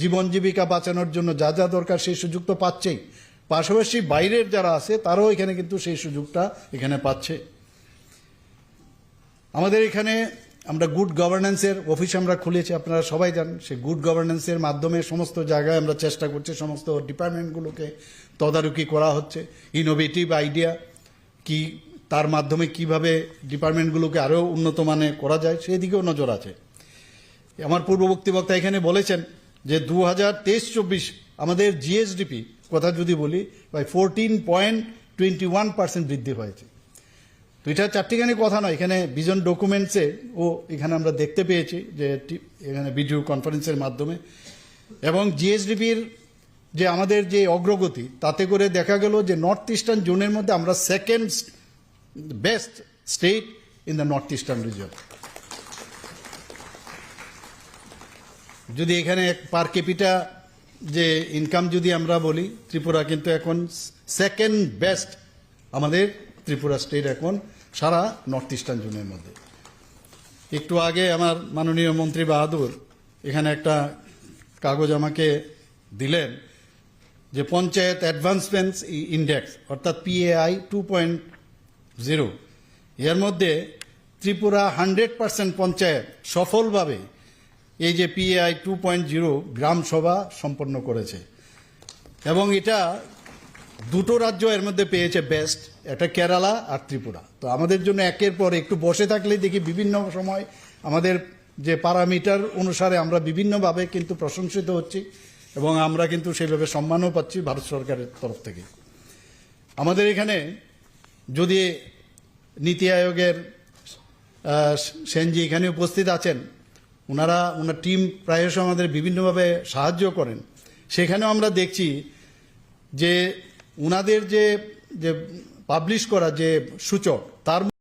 জীবন জীবিকা বাঁচানোর জন্য যা যা দরকার সেই সুযোগ তো পাচ্ছেই, পাশাপাশি বাইরের যারা আছে তারাও এখানে কিন্তু সেই সুযোগটা এখানে পাচ্ছে। আমাদের এখানে আমরা গুড গভর্নেন্সের অফিস আমরা খুলেছি, আপনারা সবাই জানেন। সেই গুড গভর্নেন্সের মাধ্যমে সমস্ত জায়গায় আমরা চেষ্টা করছি, সমস্ত ডিপার্টমেন্টগুলোকে তদারকি করা হচ্ছে। ইনোভেটিভ আইডিয়া কি, তার মাধ্যমে কিভাবে ডিপার্টমেন্টগুলোকে আরও উন্নত মানে করা যায় সেদিকেও নজর আছে। আমার পূর্ববর্তী বক্তা এখানে বলেছেন যে 2023-24 আমাদের জিএসডিপি কথা যদি বলি প্রায় 14.21% বৃদ্ধি হয়েছে। তো এটা চারটিখানি কথা নয়, এখানে ভিজন ডকুমেন্টসে এখানে আমরা দেখতে পেয়েছি যে এখানে ভিডিও কনফারেন্সের মাধ্যমে, এবং জিএসডিপির যে আমাদের যে অগ্রগতি তাতে করে দেখা গেল যে নর্থ ইস্টার্ন জোনের মধ্যে আমরা second best state in the north eastern reason. যদি এখানে পার ক্যাপিটা যে ইনকাম যদি আমরা বলি, ত্রিপুরা কিন্তু এখন সেকেন্ড বেস্ট, আমাদের ত্রিপুরা স্টেট এখন সারা নর্থ ইস্টার্ন জোনের মধ্যে। একটু আগে আমার মাননীয় মন্ত্রী বাহাদুর এখানে একটা কাগজ আমাকে দিলেন যে পঞ্চায়েত অ্যাডভান্সমেন্টস ইন্ডেক্স অর্থাৎ PAI 2.0, এর মধ্যে ত্রিপুরা 100% পঞ্চায়েত সফলভাবে এই যে PAI 2.0 গ্রাম সভা সম্পন্ন করেছে, এবং এটা দুটো রাজ্য এর মধ্যে পেয়েছে বেস্ট, একটা কেরালা আর ত্রিপুরা। তো আমাদের জন্য একের পর একটু বসে থাকলেই দেখি বিভিন্ন সময় আমাদের যে প্যারামিটার অনুসারে আমরা বিভিন্নভাবে কিন্তু প্রশংসিত হচ্ছি, এবং আমরা কিন্তু সেইভাবে সম্মানও পাচ্ছি ভারত সরকারের তরফ থেকে। আমাদের এখানে যদি নীতি আয়োগের সেনজি এখানে উপস্থিত আছেন, ওনার টিম প্রায়শ আমাদের বিভিন্নভাবে সাহায্য করেন। সেখানেও আমরা দেখছি যে ওনাদের যে পাবলিশ করা যে সূচক তার